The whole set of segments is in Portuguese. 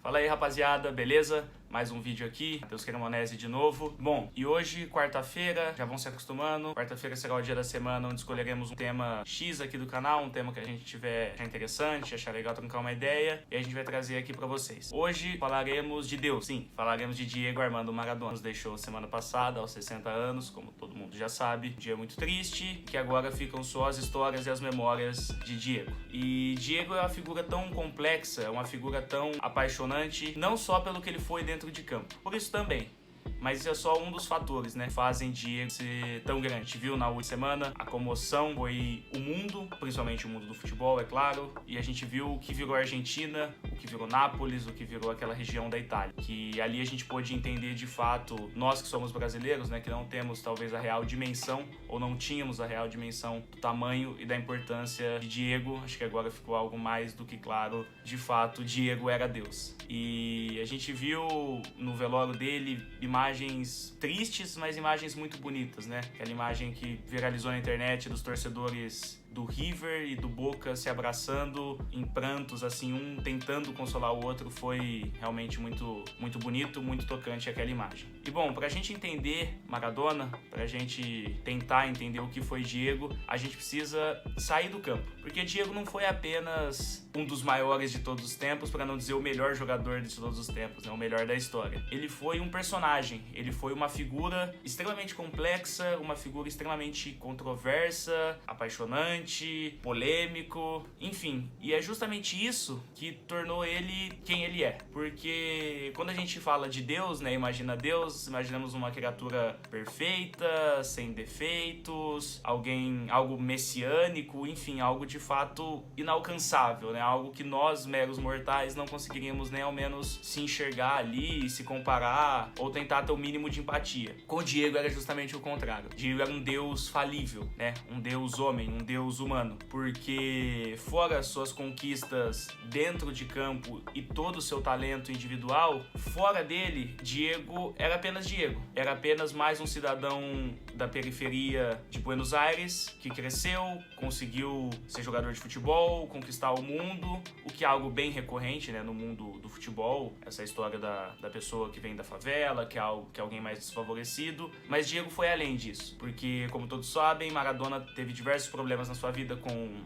Fala aí, rapaziada, beleza? Mais um vídeo aqui, Deus Cremonese de novo. Bom, e hoje, quarta-feira, já vão se acostumando. Quarta-feira será o dia da semana onde escolheremos um tema X aqui do canal, um tema que a gente tiver achar interessante, achar legal trocar uma ideia, e a gente vai trazer aqui pra vocês. Hoje falaremos de Deus, sim, falaremos de Diego Armando Maradona. Nos deixou semana passada, aos 60 anos, como todo mundo já sabe. Um dia muito triste, que agora ficam só as histórias e as memórias de Diego. E Diego é uma figura tão complexa, é uma figura tão apaixonante, não só pelo que ele foi dentro de campo, por isso também. Mas isso é só um dos fatores, né, que fazem Diego ser tão grande. A gente viu na última semana, a comoção foi o mundo, principalmente o mundo do futebol, é claro. E a gente viu o que virou a Argentina, o que virou Nápoles, o que virou aquela região da Itália. Que ali a gente pôde entender de fato, nós que somos brasileiros, né, que não temos talvez a real dimensão, ou não tínhamos a real dimensão do tamanho e da importância de Diego. Acho que agora ficou algo mais do que claro. De fato, Diego era Deus. E a gente viu no velório dele imagens tristes, mas imagens muito bonitas, né? Aquela imagem que viralizou na internet dos torcedores do River e do Boca se abraçando em prantos, assim, um tentando consolar o outro. Foi realmente muito bonito, muito tocante aquela imagem. E bom, pra gente entender Maradona, pra gente tentar entender o que foi Diego, a gente precisa sair do campo. Porque Diego não foi apenas um dos maiores de todos os tempos, pra não dizer o melhor jogador de todos os tempos, né? O melhor da história. Ele foi um personagem, ele foi uma figura extremamente complexa, uma figura extremamente controversa, apaixonante, polêmico, enfim. E é justamente isso que tornou ele quem ele é. Porque quando a gente fala de Deus, né, imagina Deus, imaginamos uma criatura perfeita, sem defeitos, algo messiânico, enfim, algo de fato inalcançável, né, algo que nós, meros mortais, não conseguiríamos nem ao menos se enxergar ali, se comparar, ou tentar ter o mínimo de empatia. Com o Diego era justamente o contrário. Diego era um Deus falível, né, um Deus homem, um Deus humano, porque fora suas conquistas dentro de campo e todo o seu talento individual, fora dele, Diego era apenas Diego. Era apenas mais um cidadão da periferia de Buenos Aires que cresceu, conseguiu ser jogador de futebol, conquistar o mundo, o que é algo bem recorrente, né, no mundo do futebol, essa história da pessoa que vem da favela, que é alguém mais desfavorecido. Mas Diego foi além disso, porque como todos sabem, Maradona teve diversos problemas na sua vida,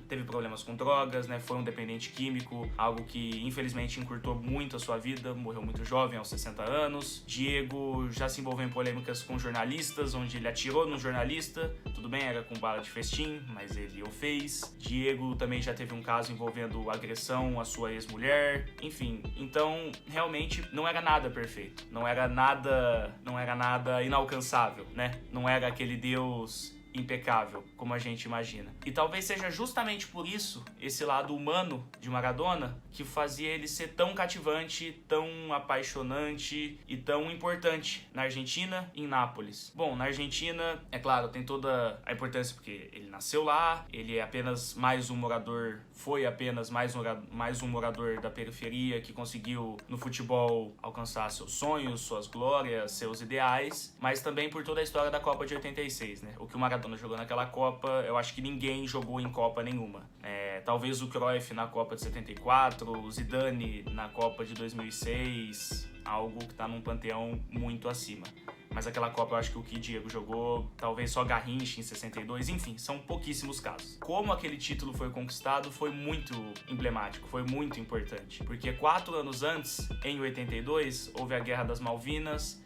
teve problemas com drogas, né? Foi um dependente químico, algo que infelizmente encurtou muito a sua vida, morreu muito jovem, aos 60 anos. Diego já se envolveu em polêmicas com jornalistas, onde ele atirou no jornalista, tudo bem, era com bala de festim, mas ele o fez. Diego também já teve um caso envolvendo agressão à sua ex-mulher, enfim. Então, realmente, não era nada perfeito, não era nada inalcançável, né? Não era aquele Deus impecável, como a gente imagina. E talvez seja justamente por isso, esse lado humano de Maradona, que fazia ele ser tão cativante, tão apaixonante e tão importante na Argentina e em Nápoles. Bom, na Argentina, é claro, tem toda a importância porque ele nasceu lá, ele é apenas mais um morador, foi apenas mais um morador da periferia que conseguiu no futebol alcançar seus sonhos, suas glórias, seus ideais, mas também por toda a história da Copa de 86, né? O que o Maradona jogou naquela Copa, eu acho que ninguém jogou em Copa nenhuma. Talvez o Cruyff na Copa de 74, o Zidane na Copa de 2006, algo que tá num panteão muito acima. Mas aquela Copa eu acho que o que Diego jogou, talvez só Garrincha em 62, enfim, são pouquíssimos casos. Como aquele título foi conquistado foi muito emblemático, foi muito importante. Porque 4 anos antes, em 82, houve a Guerra das Malvinas,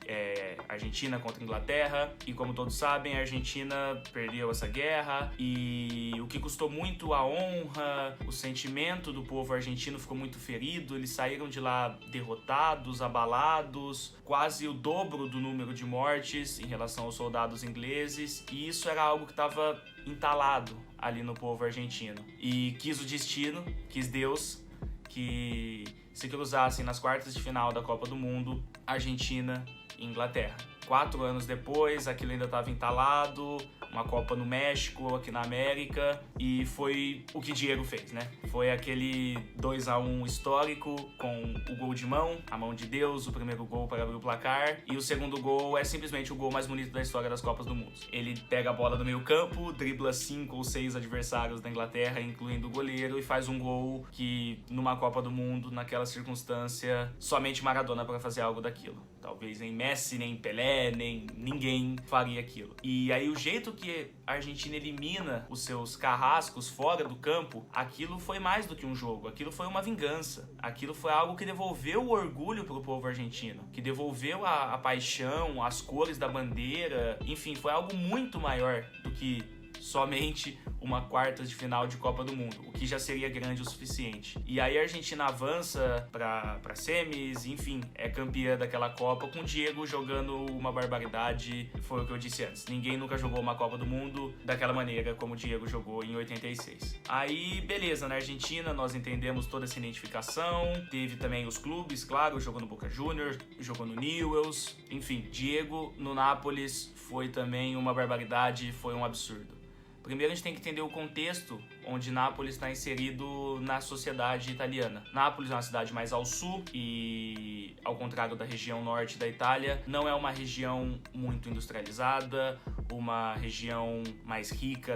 Argentina contra Inglaterra, e como todos sabem, a Argentina perdeu essa guerra, e o que custou muito a honra, o sentimento do povo argentino ficou muito ferido, eles saíram de lá derrotados, abalados, quase o dobro do número de mortes em relação aos soldados ingleses, e isso era algo que estava entalado ali no povo argentino. E quis o destino, quis Deus, que se cruzassem nas quartas de final da Copa do Mundo, Argentina e Inglaterra. 4 anos depois, aquilo ainda estava entalado, uma Copa no México, aqui na América, e foi o que Diego fez, né? Foi aquele 2-1 histórico com o gol de mão, a mão de Deus, o primeiro gol para abrir o placar, e o segundo gol é simplesmente o gol mais bonito da história das Copas do Mundo. Ele pega a bola do meio campo, dribla 5 ou 6 adversários da Inglaterra, incluindo o goleiro, e faz um gol que numa Copa do Mundo, naquela circunstância, somente Maradona para fazer algo daquilo. Talvez nem Messi, nem Pelé, nem ninguém faria aquilo. E aí o jeito que a Argentina elimina os seus carrascos fora do campo, aquilo foi mais do que um jogo, aquilo foi uma vingança. Aquilo foi algo que devolveu o orgulho pro povo argentino, que devolveu a paixão, as cores da bandeira, enfim, foi algo muito maior do que somente uma quartas de final de Copa do Mundo, o que já seria grande o suficiente. E aí a Argentina avança para semis, enfim, é campeã daquela Copa, com o Diego jogando uma barbaridade. Foi o que eu disse antes, ninguém nunca jogou uma Copa do Mundo daquela maneira como o Diego jogou em 86. Aí, beleza, na Argentina nós entendemos toda essa identificação, teve também os clubes, claro, jogou no Boca Juniors, jogou no Newell's, enfim, Diego no Nápoles foi também uma barbaridade, foi um absurdo. Primeiro a gente tem que entender o contexto onde Nápoles está inserido na sociedade italiana. Nápoles é uma cidade mais ao sul e, ao contrário da região norte da Itália, não é uma região muito industrializada, uma região mais rica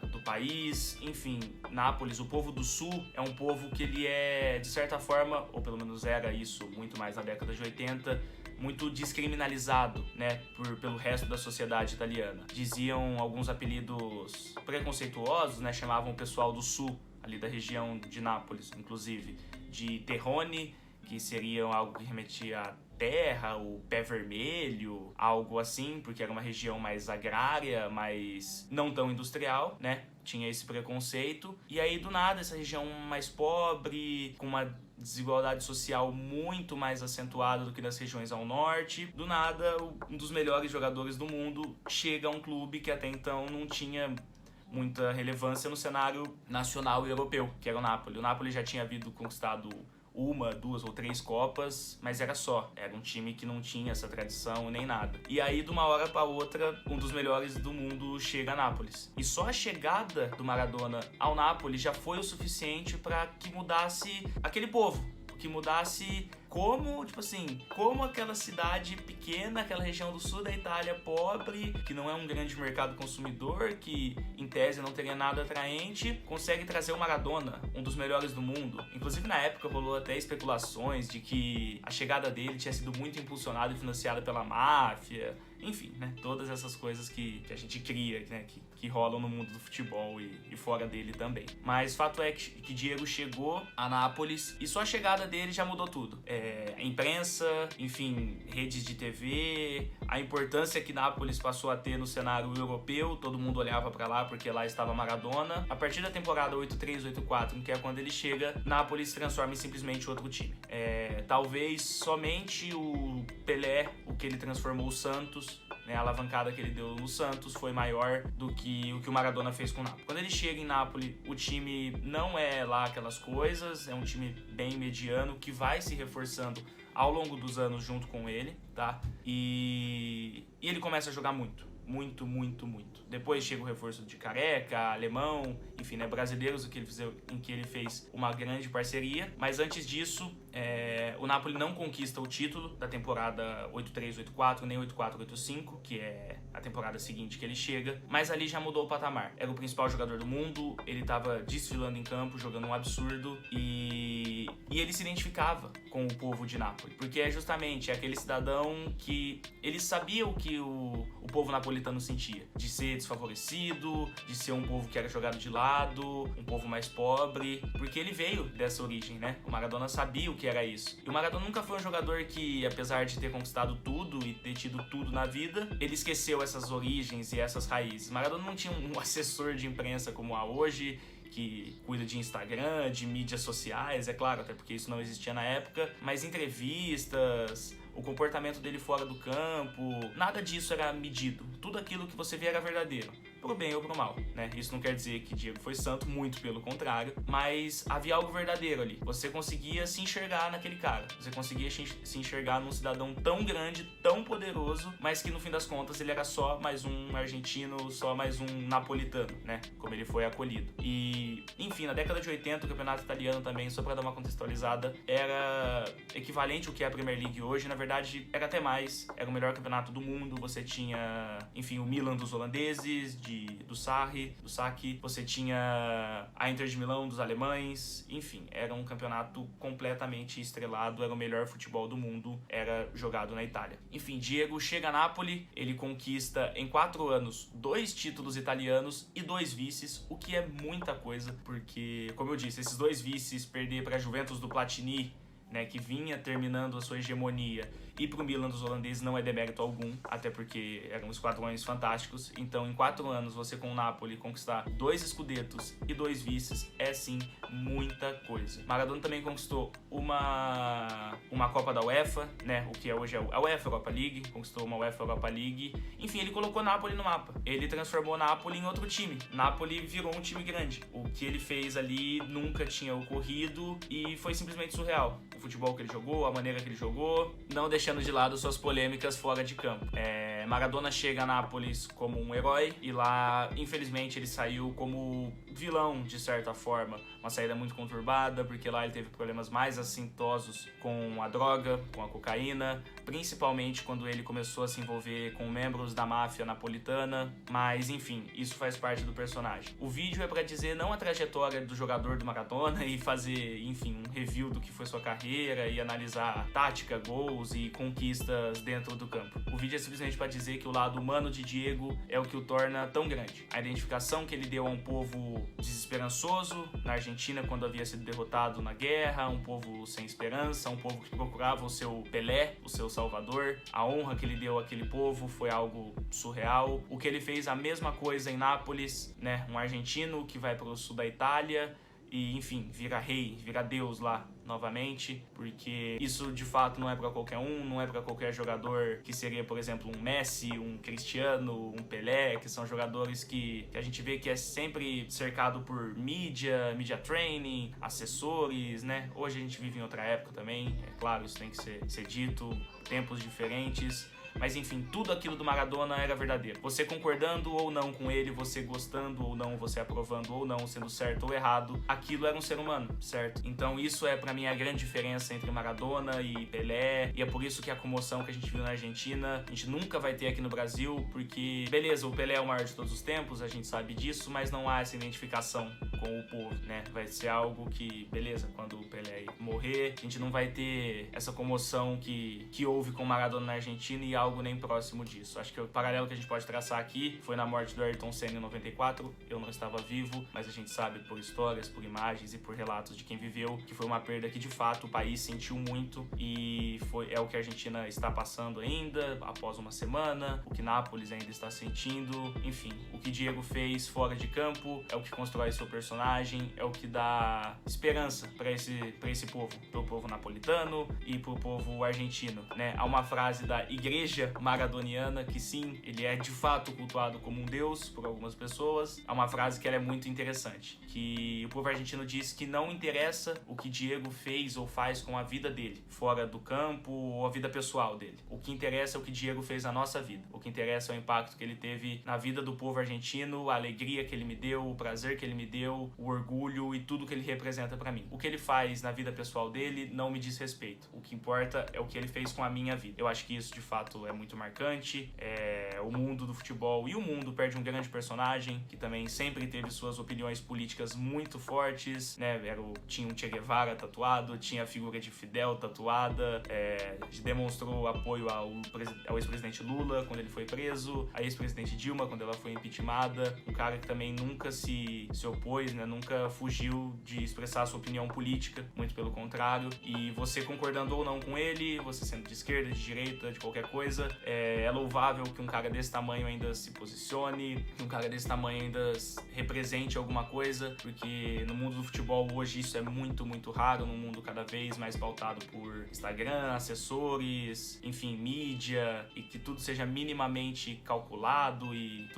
do país. Enfim, Nápoles, o povo do sul, é um povo que ele é, de certa forma, ou pelo menos era isso muito mais na década de 80, muito descriminalizado, né, pelo resto da sociedade italiana. Diziam alguns apelidos preconceituosos, né, chamavam o pessoal do sul, ali da região de Nápoles, inclusive, de terrone, que seria algo que remetia à terra, o pé vermelho, algo assim, porque era uma região mais agrária, mas não tão industrial, né? Tinha esse preconceito. E aí, do nada, essa região mais pobre, com uma desigualdade social muito mais acentuada do que nas regiões ao norte, do nada, um dos melhores jogadores do mundo chega a um clube que até então não tinha muita relevância no cenário nacional e europeu, que era o Napoli. O Napoli já tinha havido conquistado uma, duas ou três Copas, mas era só. Era um time que não tinha essa tradição nem nada. E aí, de uma hora para outra, um dos melhores do mundo chega a Nápoles. E só a chegada do Maradona ao Nápoles já foi o suficiente para que mudasse aquele povo, que mudasse como aquela cidade pequena, aquela região do sul da Itália pobre, que não é um grande mercado consumidor, que em tese não teria nada atraente, consegue trazer o Maradona, um dos melhores do mundo. Inclusive na época rolou até especulações de que a chegada dele tinha sido muito impulsionada e financiada pela máfia. Enfim, né? Todas essas coisas que a gente cria, né? Que rolam no mundo do futebol e fora dele também. Mas fato é que Diego chegou a Nápoles e só a chegada dele já mudou tudo. A imprensa, enfim, redes de TV, a importância que Nápoles passou a ter no cenário europeu, todo mundo olhava pra lá porque lá estava Maradona. A partir da temporada 83, 84, que é quando ele chega, Nápoles se transforma em simplesmente outro time. Talvez somente o Pelé, o que ele transformou o Santos, né, a alavancada que ele deu no Santos foi maior do que o que o Maradona fez com o Napoli. Quando ele chega em Nápoles, o time não é lá aquelas coisas, é um time bem mediano que vai se reforçando ao longo dos anos junto com ele, tá? E ele começa a jogar muito. Depois chega o reforço de Careca, alemão, enfim, né, brasileiros em que ele fez uma grande parceria. Mas antes disso, o Napoli não conquista o título da temporada 83-84, nem 84-85, que é a temporada seguinte que ele chega. Mas ali já mudou o patamar. Era o principal jogador do mundo, ele estava desfilando em campo, jogando um absurdo. E ele se identificava com o povo de Nápoles, porque é justamente aquele cidadão que ele sabia o que o povo napolitano sentia, de ser desfavorecido, de ser um povo que era jogado de lado, um povo mais pobre, porque ele veio dessa origem, né? O Maradona sabia o que era isso. E o Maradona nunca foi um jogador que, apesar de ter conquistado tudo e ter tido tudo na vida, ele esqueceu essas origens e essas raízes. Maradona não tinha um assessor de imprensa como há hoje, que cuida de Instagram, de mídias sociais, é claro, até porque isso não existia na época, mas entrevistas, o comportamento dele fora do campo, nada disso era medido. Tudo aquilo que você via era verdadeiro. pro bem ou pro mal, né? Isso não quer dizer que Diego foi santo, muito pelo contrário, mas havia algo verdadeiro ali. Você conseguia se enxergar naquele cara, você conseguia se enxergar num cidadão tão grande, tão poderoso, mas que no fim das contas ele era só mais um argentino, só mais um napolitano, né? Como ele foi acolhido. E, enfim, na década de 80, o campeonato italiano também, só pra dar uma contextualizada, era equivalente ao que é a Premier League hoje. Na verdade, era até mais. Era o melhor campeonato do mundo. Você tinha, enfim, o Milan dos holandeses, do Sarri, do Sacchi. Você tinha a Inter de Milão dos alemães. Enfim, era um campeonato completamente estrelado. Era o melhor futebol do mundo. Era jogado na Itália. Enfim, Diego chega a Nápoles. Ele conquista em 4 anos 2 títulos italianos e 2 vices, o que é muita coisa, porque, como eu disse, esses 2 vices, perder para a Juventus do Platini, né, que vinha terminando a sua hegemonia, e pro Milan dos holandeses não é demérito algum, até porque eram esquadrões fantásticos. Então, em 4 anos, você com o Napoli conquistar 2 Scudettos e 2 vices é, sim, muita coisa. Maradona também conquistou uma Copa da UEFA, né, o que hoje é a UEFA Europa League, conquistou uma UEFA Europa League. Enfim, ele colocou Napoli no mapa. Ele transformou Napoli em outro time. Napoli virou um time grande. O que ele fez ali nunca tinha ocorrido e foi simplesmente surreal. O futebol que ele jogou, a maneira que ele jogou, não deixando de lado suas polêmicas fora de campo. Maradona chega a Nápoles como um herói e lá, infelizmente, ele saiu como vilão, de certa forma. Uma saída muito conturbada, porque lá ele teve problemas mais assintosos com a droga, com a cocaína, principalmente quando ele começou a se envolver com membros da máfia napolitana. Mas, enfim, isso faz parte do personagem. O vídeo é pra dizer não a trajetória do jogador do Maradona e fazer, enfim, um review do que foi sua carreira e analisar tática, gols e conquistas dentro do campo. O vídeo é simplesmente pra dizer que o lado humano de Diego é o que o torna tão grande. A identificação que ele deu a um povo desesperançoso na Argentina quando havia sido derrotado na guerra, um povo sem esperança, um povo que procurava o seu Pelé, o seu salvador. A honra que ele deu àquele povo foi algo surreal. O que ele fez, a mesma coisa em Nápoles, né? Um argentino que vai para o sul da Itália e, enfim, vira rei, vira Deus lá novamente, porque isso de fato não é pra qualquer um, não é pra qualquer jogador que seria, por exemplo, um Messi, um Cristiano, um Pelé, que são jogadores que a gente vê que é sempre cercado por media training, assessores, né? Hoje a gente vive em outra época também, é claro, isso tem que ser dito, tempos diferentes. Mas enfim, tudo aquilo do Maradona era verdadeiro. Você concordando ou não com ele, você gostando ou não, você aprovando ou não, sendo certo ou errado, aquilo era um ser humano, certo? Então isso é pra mim a grande diferença entre Maradona e Pelé, e é por isso que a comoção que a gente viu na Argentina, a gente nunca vai ter aqui no Brasil, porque, beleza, o Pelé é o maior de todos os tempos, a gente sabe disso, mas não há essa identificação com o povo, né? Vai ser algo que, beleza, quando o Pelé morrer, a gente não vai ter essa comoção que houve com Maradona na Argentina e algo nem próximo disso. Acho que o paralelo que a gente pode traçar aqui foi na morte do Ayrton Senna em 94. Eu não estava vivo, mas a gente sabe por histórias, por imagens e por relatos de quem viveu que foi uma perda que de fato o país sentiu muito e é o que a Argentina está passando ainda após uma semana, o que Nápoles ainda está sentindo. Enfim, o que Diego fez fora de campo é o que constrói seu personagem, é o que dá esperança para esse povo, pro povo napolitano e pro povo argentino, né? Há uma frase da igreja maradoniana que sim, ele é de fato cultuado como um deus por algumas pessoas. Há uma frase que ela é muito interessante, que o povo argentino diz que não interessa o que Diego fez ou faz com a vida dele, fora do campo ou a vida pessoal dele. O que interessa é o que Diego fez na nossa vida. O que interessa é o impacto que ele teve na vida do povo argentino, a alegria que ele me deu, o prazer que ele me deu, o orgulho e tudo que ele representa pra mim. O que ele faz na vida pessoal dele não me diz respeito. O que importa é o que ele fez com a minha vida. Eu acho que isso de fato é muito marcante. O mundo do futebol e o mundo perde um grande personagem que também sempre teve suas opiniões políticas muito fortes, né? Tinha um Che Guevara tatuado, tinha a figura de Fidel tatuada, demonstrou apoio ao ex-presidente Lula quando ele foi preso, a ex-presidente Dilma quando ela foi impeachmentada, um cara que também nunca se opôs opôs, né? Nunca fugiu de expressar sua opinião política, muito pelo contrário. E você concordando ou não com ele, você sendo de esquerda, de direita, de qualquer coisa, é louvável que um cara desse tamanho ainda se posicione, que um cara desse tamanho ainda represente alguma coisa, porque no mundo do futebol hoje isso é muito, muito raro, num mundo cada vez mais pautado por Instagram, assessores, enfim, mídia, e que tudo seja minimamente calculado e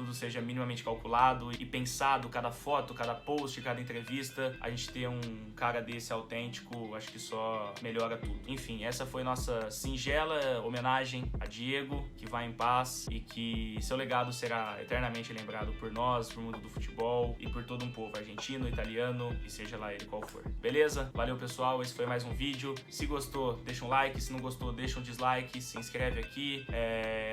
pensado, cada foto, cada post, cada entrevista. A gente ter um cara desse autêntico, acho que só melhora tudo. Enfim, essa foi nossa singela homenagem a Diego, que vai em paz e que seu legado será eternamente lembrado por nós, por mundo do futebol e por todo um povo argentino, italiano e seja lá ele qual for. Beleza? Valeu, pessoal, esse foi mais um vídeo. Se gostou, deixa um like, se não gostou, deixa um dislike, se inscreve aqui.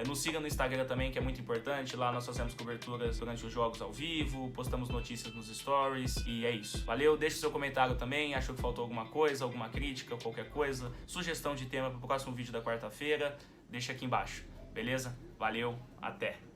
Nos siga no Instagram também, que é muito importante. Lá nós fazemos coberturas durante os jogos ao vivo, postamos notícias nos stories e é isso. Valeu, deixa o seu comentário também, achou que faltou alguma coisa, alguma crítica, qualquer coisa, sugestão de tema para o próximo vídeo da quarta-feira, deixa aqui embaixo, beleza? Valeu, até!